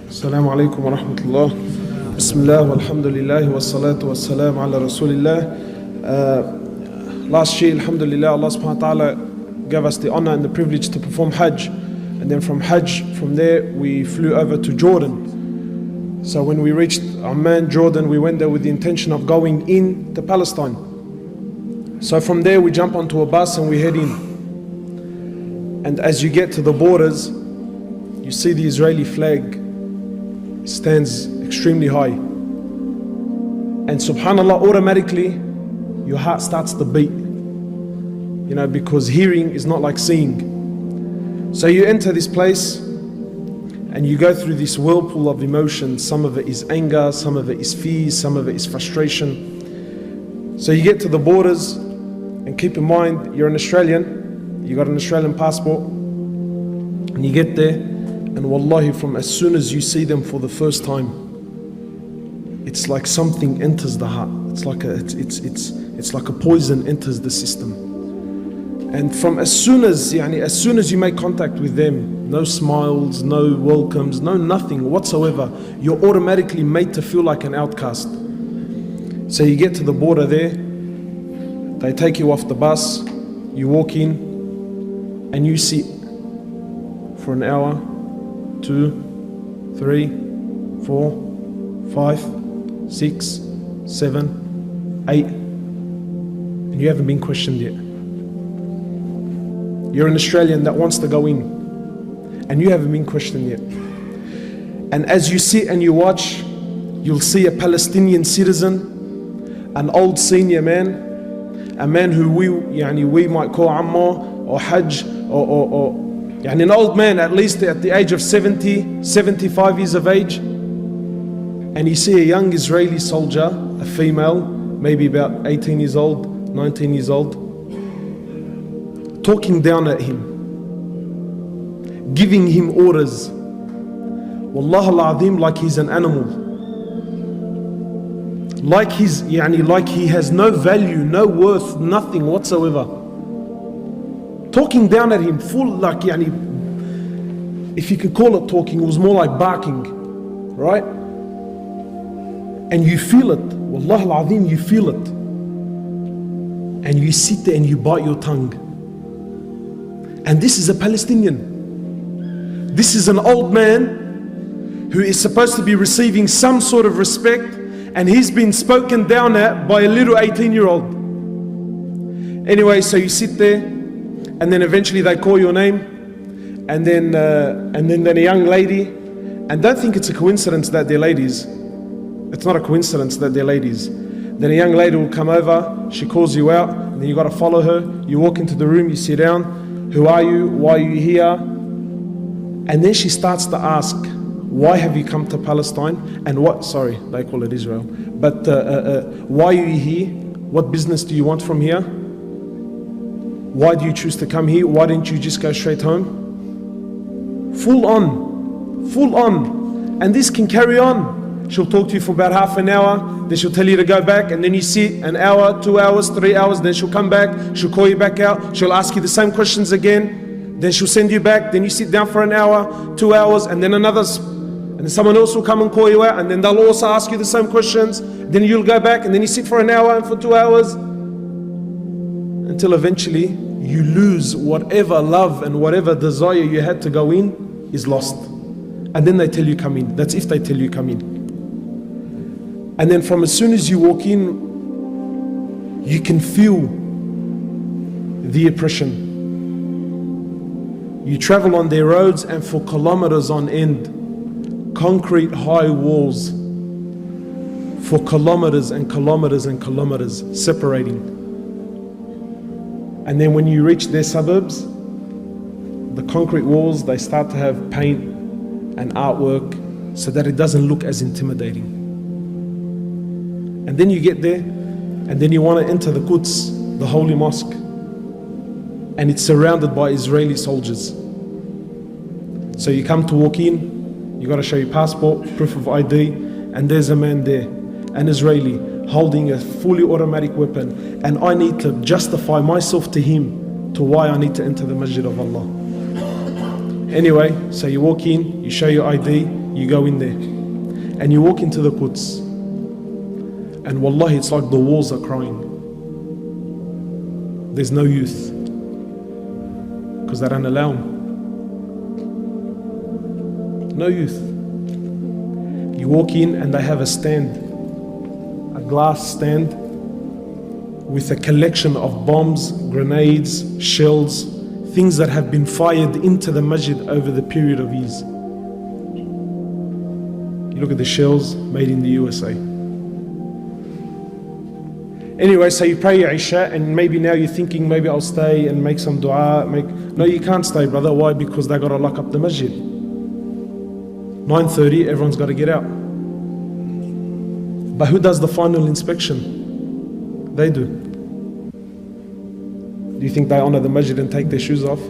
Assalamu alaikum wa rahmatullah. Bismillah walhamdulillah wa salatu wa salam ala rasulillah. Last year, alhamdulillah, Allah subhanahu wa ta'ala gave us the honor and the privilege to perform Hajj. And then from Hajj, from there, we flew over to Jordan. So when we reached Amman, Jordan, we went there with the intention of going in to Palestine. So from there, we jump onto a bus and we head in. And as you get to the borders, you see the Israeli flag stands extremely high. And subhanAllah, automatically, your heart starts to beat. You know, because hearing is not like seeing. So you enter this place and you go through this whirlpool of emotions. Some of it is anger, some of it is fear, some of it is frustration. So you get to the borders, and keep in mind, you're an Australian, you got an Australian passport, and you get there, and wallahi, from as soon as you see them for the first time, it's like something enters the heart. It's like a poison enters the system. And from as soon as you make contact with them, no smiles, no welcomes, no nothing whatsoever, you're automatically made to feel like an outcast. So you get to the border there, they take you off the bus, you walk in, and you sit for an hour, 2, 3, 4, 5, 6, 7, 8, and you haven't been questioned yet. You're an Australian that wants to go in, and you haven't been questioned yet. And as you sit and you watch, you'll see a Palestinian citizen, an old senior man, a man who we might call Ammar or Hajj, or an old man at least at the age of 70, 75 years of age. And you see a young Israeli soldier, a female, maybe about 18 years old, 19 years old, talking down at him, giving him orders. Wallah al-Azim, like he's an animal. Like he has no value, no worth, nothing whatsoever. Talking down at him, full if you could call it talking, it was more like barking, right? And you feel it, Wallah al-Azim, you feel it. And you sit there and you bite your tongue. And this is a Palestinian. This is an old man who is supposed to be receiving some sort of respect, and he's been spoken down at by a little 18-year-old. Anyway, so you sit there, and then eventually they call your name, and then a young lady, and don't think it's a coincidence that they're ladies. It's not a coincidence that they're ladies. Then a young lady will come over, she calls you out, and then you got to follow her. You walk into the room, you sit down. Who are you? Why are you here? And then she starts to ask, why have you come to Palestine? And they call it Israel. But why are you here? What business do you want from here? Why do you choose to come here? Why didn't you just go straight home? Full on. And this can carry on. She'll talk to you for about half an hour, then she'll tell you to go back, and then you sit an hour, 2 hours, 3 hours, then she'll come back, she'll call you back out, she'll ask you the same questions again, then she'll send you back, then you sit down for an hour, 2 hours, and then and then someone else will come and call you out, and then they'll also ask you the same questions, then you'll go back, and then you sit for an hour and for 2 hours, until eventually you lose whatever love and whatever desire you had to go in is lost. And then they tell you come in. That's if they tell you come in. And then from as soon as you walk in, you can feel the oppression. You travel on their roads, and for kilometers on end, concrete high walls for kilometers and kilometers and kilometers separating. And then when you reach their suburbs, the concrete walls, they start to have paint and artwork so that it doesn't look as intimidating. And then you get there, and then you want to enter the Quds, the holy mosque, and it's surrounded by Israeli soldiers. So you come to walk in, you got to show your passport, proof of ID, and there's a man there, an Israeli, holding a fully automatic weapon, and I need to justify myself to him to why I need to enter the Masjid of Allah. Anyway, so you walk in, you show your ID, You go in there and you walk into the Quds, and wallahi, it's like the walls are crying. There's no youth because they don't allow them. No youth. You walk in and they have a stand, a glass stand with a collection of bombs, grenades, shells, things that have been fired into the masjid over the period of years. You look at the shells made in the USA. Anyway, so you pray your Isha, and maybe now you're thinking, maybe I'll stay and make some dua. No, you can't stay, brother. Why? Because they got to lock up the masjid. 9:30, everyone's got to get out. But who does the final inspection? They do. Do you think they honor the masjid and take their shoes off?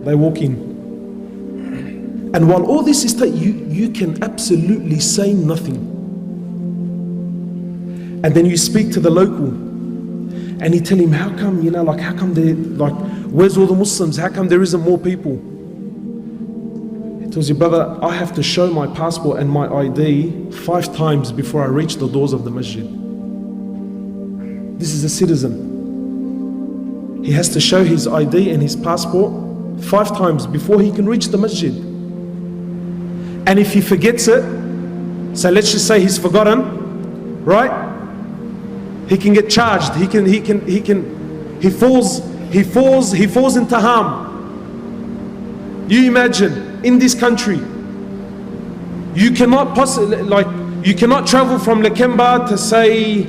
They walk in. And while all this is you can absolutely say nothing. And then you speak to the local and you tell him, how come, how come where's all the Muslims? How come there isn't more people? He tells you, brother, I have to show my passport and my ID 5 times before I reach the doors of the masjid. This is a citizen. He has to show his ID and his passport 5 times before he can reach the masjid. And if he forgets it, so let's just say he's forgotten, right? He can get charged. He falls into harm. You imagine, in this country, you cannot travel from Lakemba to say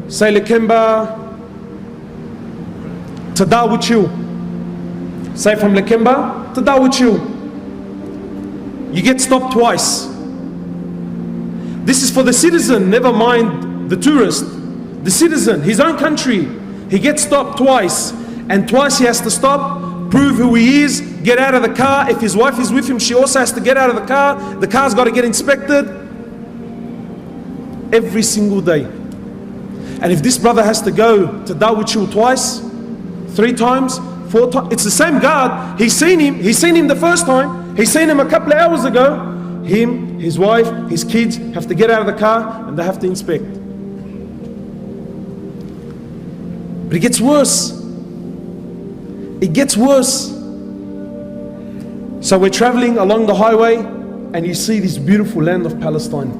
Lakemba to Darwachil. Say from Lakemba to Darwachil. You get stopped twice. This is for the citizen, never mind the tourist. The citizen, his own country, he gets stopped twice, and twice he has to stop, prove who he is, get out of the car. If his wife is with him, she also has to get out of the car. The car's got to get inspected every single day. And if this brother has to go to Darwachil twice, 3 times, 4 times, it's the same guard. He's seen him the first time, he's seen him a couple of hours ago. Him, his wife, his kids have to get out of the car and they have to inspect. But it gets worse. It gets worse. So we're traveling along the highway and you see this beautiful land of Palestine.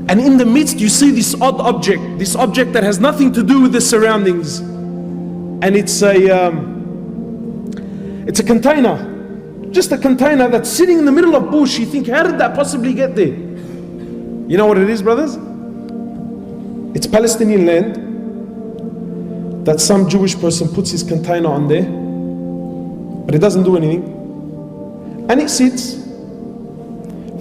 And in the midst you see this odd object, this object that has nothing to do with the surroundings. And it's a container. Just a container that's sitting in the middle of bush. You think, how did that possibly get there? You know what it is, brothers? It's Palestinian land that some Jewish person puts his container on there, but it doesn't do anything. And it sits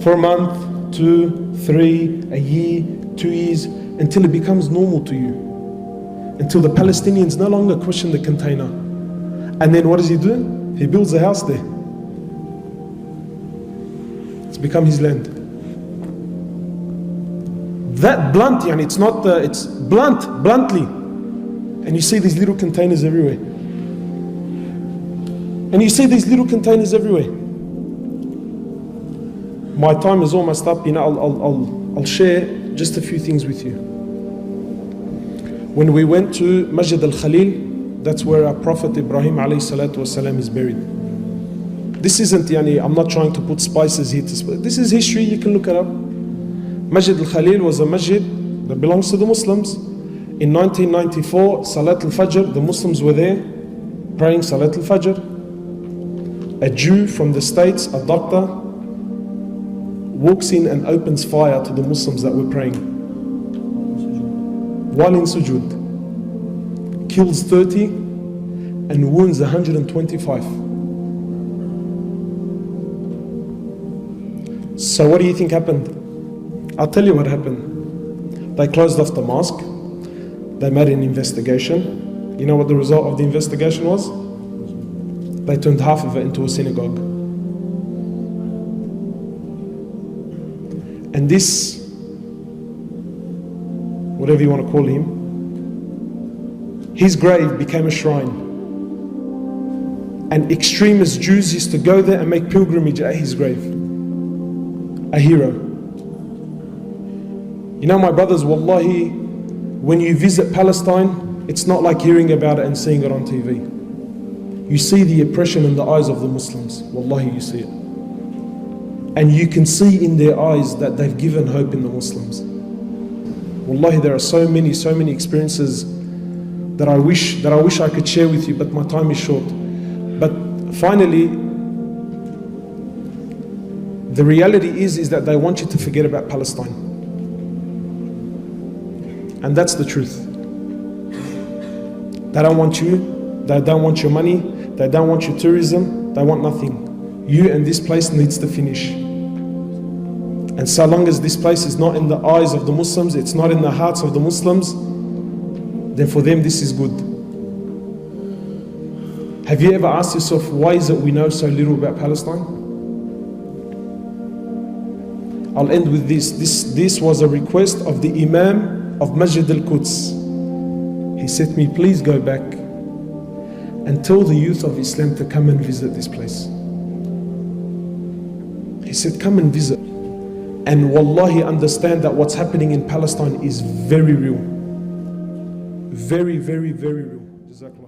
for a month, 2, 3, a year, 2 years, until it becomes normal to you. Until the Palestinians no longer question the container. And then what does he do? He builds a house there. It's become his land. That blunt, it's not, it's bluntly. And you see these little containers everywhere. My time is almost up. I'll share just a few things with you. When we went to Masjid al-Khalil, that's where our Prophet Ibrahim alayhi salatu wasalam is buried. This isn't, I'm not trying to put spices here. This is history, you can look it up. Masjid al-Khalil was a masjid that belongs to the Muslims. In 1994, Salat al-Fajr, the Muslims were there praying Salat al-Fajr. A Jew from the States, a doctor, walks in and opens fire to the Muslims that were praying. While in sujood, kills 30 and wounds 125. So what do you think happened? I'll tell you what happened. They closed off the mosque. They made an investigation. You know what the result of the investigation was? They turned half of it into a synagogue. And this, whatever you want to call him, his grave became a shrine. And extremist Jews used to go there and make pilgrimage at his grave. A hero. You know, my brothers, wallahi, when you visit Palestine, it's not like hearing about it and seeing it on TV. You see the oppression in the eyes of the Muslims. Wallahi, you see it. And you can see in their eyes that they've given hope in the Muslims. Wallahi, there are so many experiences that I wish I could share with you, but my time is short. But finally, the reality is that they want you to forget about Palestine. And that's the truth. They don't want you, they don't want your money, they don't want your tourism, they want nothing. You and this place needs to finish. And so long as this place is not in the eyes of the Muslims, it's not in the hearts of the Muslims, then for them this is good. Have you ever asked yourself, why is it we know so little about Palestine? I'll end with this. This was a request of the Imam of Masjid al-Quds. He said to me, please go back and tell the youth of Islam to come and visit this place. He said, come and visit. And wallahi, understand that what's happening in Palestine is very real. Very, very, very real. Jazakallah.